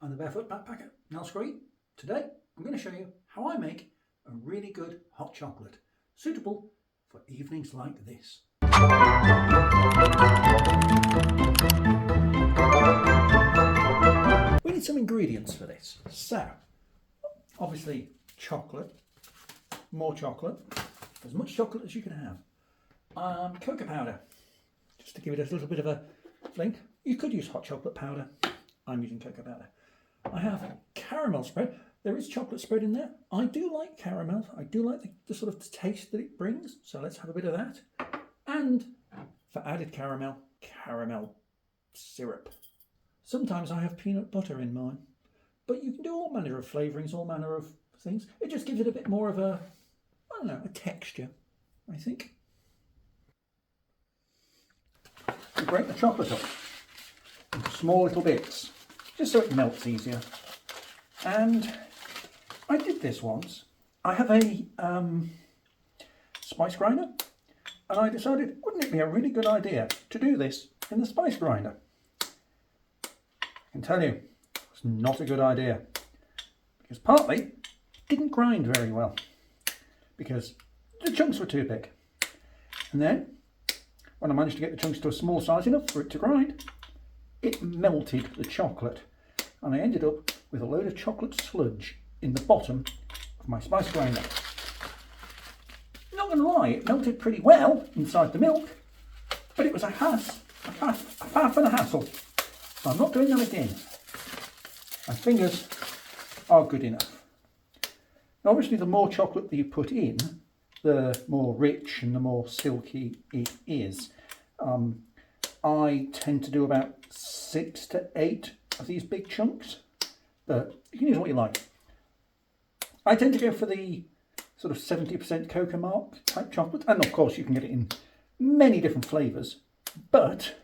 I'm the Barefoot Backpacker, Nell Scree. Today I'm going to show you how I make a really good hot chocolate, suitable for evenings like this. We need some ingredients for this. So, obviously chocolate, more chocolate, as much chocolate as you can have. Cocoa powder, just to give it a little bit of a fling. You could use hot chocolate powder. I'm using cocoa powder. I have caramel spread. There is chocolate spread in there. I do like caramel. I do like the sort of taste that it brings. So let's have a bit of that. And for added caramel, caramel syrup. Sometimes I have peanut butter in mine. But you can do all manner of flavourings, all manner of things. It just gives it a bit more of a, I don't know, a texture, I think. You break the chocolate up into small little bits, just so it melts easier. And I did this once. I have a spice grinder, and I decided, wouldn't it be a really good idea to do this in the spice grinder? I can tell you, it's not a good idea, because partly it didn't grind very well, because the chunks were too big. And then, when I managed to get the chunks to a small size enough for it to grind, it melted the chocolate, and I ended up with a load of chocolate sludge in the bottom of my spice grinder. Not going to lie, it melted pretty well inside the milk, but it was a faff and a hassle. So I'm not doing that again. My fingers are good enough. Now obviously the more chocolate that you put in, the more rich and the more silky it is. I tend to do about 6 to 8 of these big chunks, but you can use what you like. I tend to go for the sort of 70% cocoa mark type chocolate, and of course you can get it in many different flavours, but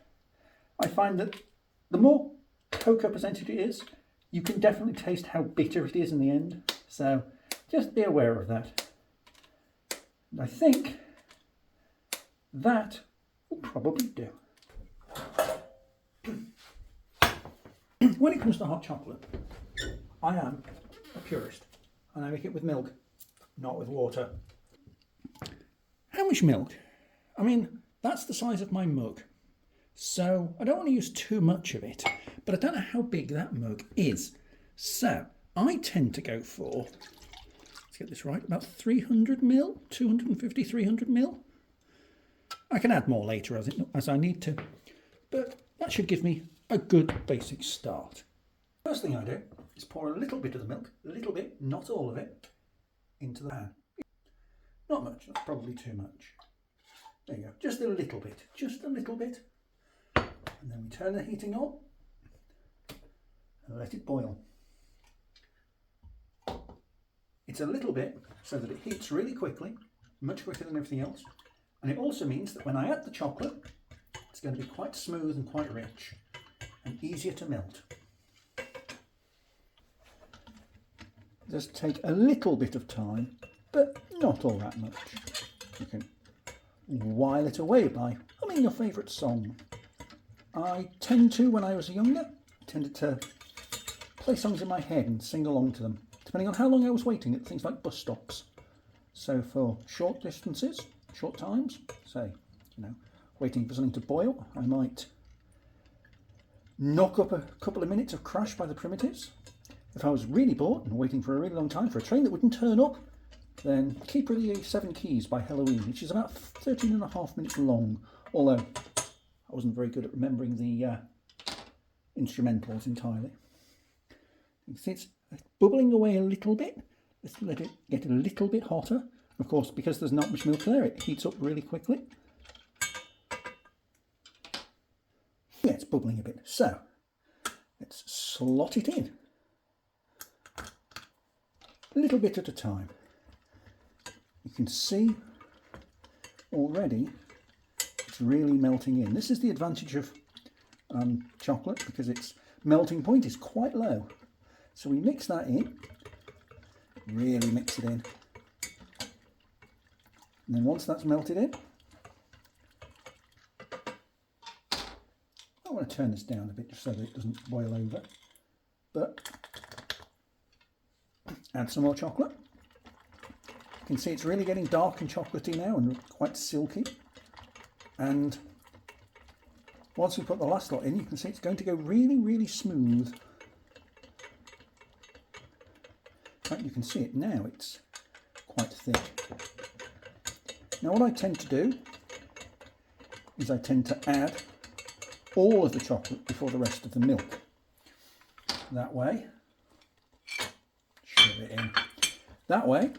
I find that the more cocoa percentage it is, you can definitely taste how bitter it is in the end, so just be aware of that. And I think that will probably do. When it comes to hot chocolate, I am a purist, and I make it with milk, not with water. How much milk? I mean, that's the size of my mug, so I don't want to use too much of it, but I don't know how big that mug is. So I tend to go for, let's get this right, about 300 ml, 250, 300 ml. I can add more later as I need to, but that should give me a good basic start. First thing I do is pour a little bit of the milk, a little bit, not all of it, into the pan. Not much, that's probably too much. There you go, just a little bit, just a little bit. And then we turn the heating on and let it boil. It's a little bit so that it heats really quickly, much quicker than everything else. And it also means that when I add the chocolate, it's going to be quite smooth and quite rich and easier to melt. Just take a little bit of time, but not all that much. You can while it away by humming your favourite song. I tend to, when I was younger, tended to play songs in my head and sing along to them, depending on how long I was waiting at things like bus stops. So for short distances, short times, say, waiting for something to boil, I might knock up a couple of minutes of Crash by the Primitives. If I was really bored and waiting for a really long time for a train that wouldn't turn up, then Keeper of the 7 Keys by Halloween, which is about 13 and a half minutes long, although I wasn't very good at remembering the instrumentals entirely. You see it's bubbling away a little bit. Let's let it get a little bit hotter. Of course, because there's not much milk there, it heats up really quickly. Yeah, it's bubbling a bit. So, let's slot it in. A little bit at a time. You can see already it's really melting in. This is the advantage of chocolate, because its melting point is quite low. So we mix that in, really mix it in. And then once that's melted in, I want to turn this down a bit just so that it doesn't boil over. but add some more chocolate. You can see it's really getting dark and chocolatey now and quite silky. And once we put the last lot in, you can see it's going to go really, really smooth. In fact, you can see it now, it's quite thick. Now what I tend to do is I tend to add all of the chocolate before the rest of the milk. That way, shove it in. That way,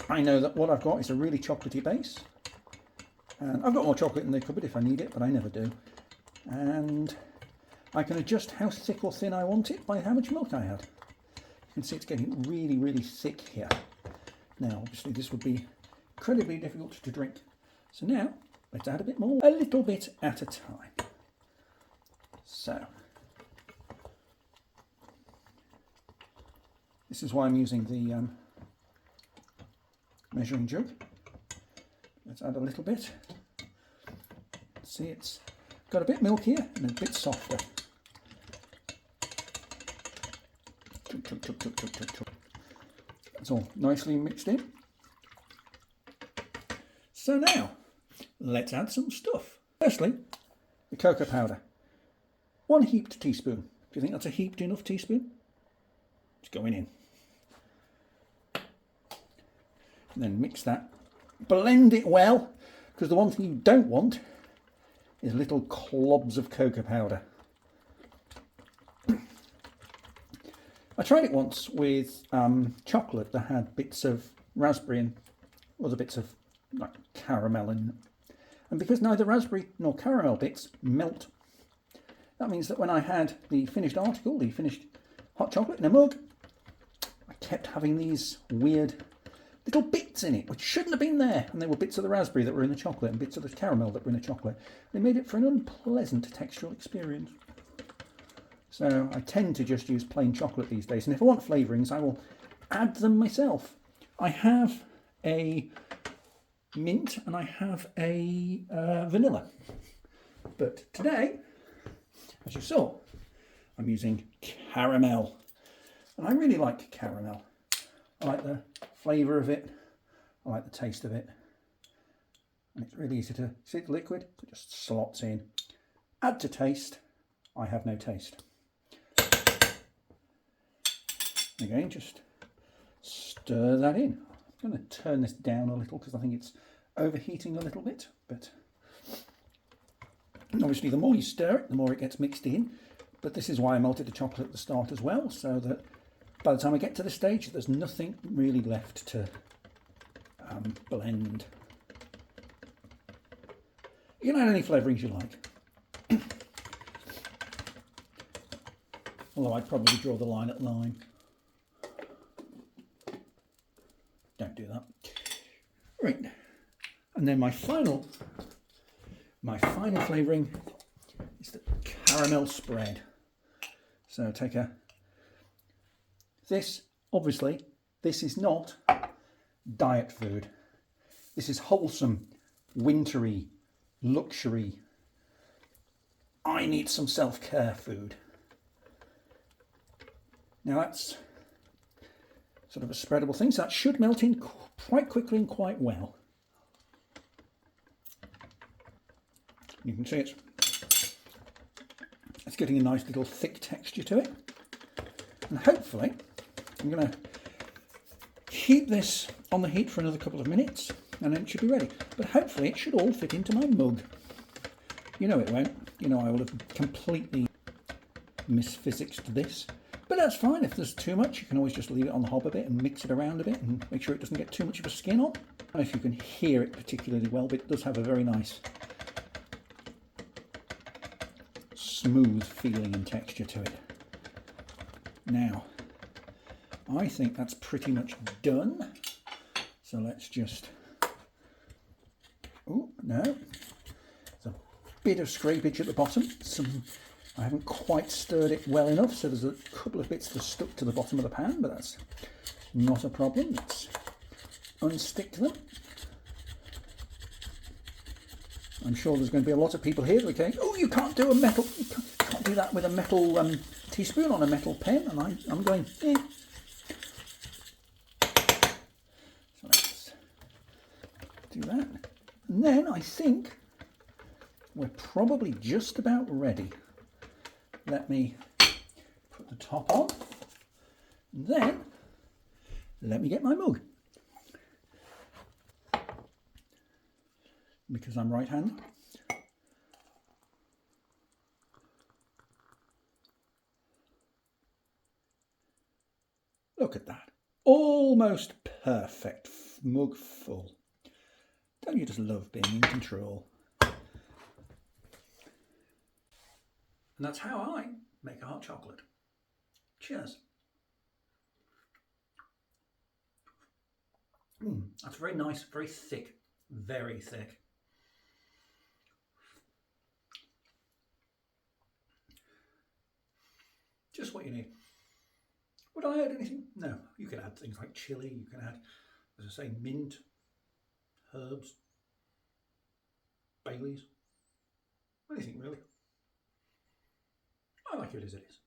I know that what I've got is a really chocolatey base. And I've got more chocolate in the cupboard if I need it, but I never do. And I can adjust how thick or thin I want it by how much milk I add. You can see it's getting really, really thick here. Now, obviously this would be incredibly difficult to drink. So now, let's add a bit more, a little bit at a time. So, this is why I'm using the measuring jug. Let's add a little bit. See, it's got a bit milkier and a bit softer. It's all nicely mixed in. So now, let's add some stuff. Firstly, the cocoa powder. 1 heaped teaspoon. Do you think that's a heaped enough teaspoon? It's going in. And then mix that. Blend it well, because the one thing you don't want is little clobs of cocoa powder. I tried it once with chocolate that had bits of raspberry and other bits of like caramel in it. And because neither raspberry nor caramel bits melt, that means that when I had the finished article, the finished hot chocolate in a mug, I kept having these weird little bits in it which shouldn't have been there, and they were bits of the raspberry that were in the chocolate and bits of the caramel that were in the chocolate. They made it for an unpleasant textural experience. So I tend to just use plain chocolate these days, and if I want flavourings I will add them myself. I have a mint and I have a vanilla, but today, as you saw, I'm using caramel, and I really like caramel. I like the flavour of it, I like the taste of it, and it's really easy to see the liquid, it just slots in. Add to taste, I have no taste. Again, just stir that in. I'm going to turn this down a little because I think it's overheating a little bit, but obviously the more you stir it, the more it gets mixed in. But this is why I melted the chocolate at the start as well, so that by the time I get to this stage, there's nothing really left to blend. You can add any flavourings you like. Although I'd probably draw the line at lime. Don't do that. Right. And then my final flavouring is the caramel spread. So take obviously, this is not diet food. This is wholesome, wintry, luxury, I need some self-care food. Now that's sort of a spreadable thing, so that should melt in quite quickly and quite well. You can see it's getting a nice little thick texture to it. And hopefully, I'm going to keep this on the heat for another couple of minutes and then it should be ready. But hopefully it should all fit into my mug. You know it won't. You know I will have completely misphysicsed this. But that's fine. If there's too much, you can always just leave it on the hob a bit and mix it around a bit and make sure it doesn't get too much of a skin on. I don't know if you can hear it particularly well, but it does have a very nice smooth feeling and texture to it. Now, I think that's pretty much done. So let's just... Oh, no. There's a bit of scrapage at the bottom. I haven't quite stirred it well enough, so there's a couple of bits that are stuck to the bottom of the pan, but that's not a problem. Let's unstick them. I'm sure there's going to be a lot of people here that are going, oh, you can't do a metal, can't do that with a metal teaspoon on a metal pen, and I'm going, eh. So let's do that. And then I think we're probably just about ready. Let me put the top on, and then let me get my mug. Because I'm right-handed. Look at that. Almost perfect mug full. Don't you just love being in control? And that's how I make a hot chocolate. Cheers. That's very nice, very thick, very thick. Just what you need. Would I add anything? No. You can add things like chili, you can add, as I say, mint, herbs, Baileys, anything really. I like it as it is.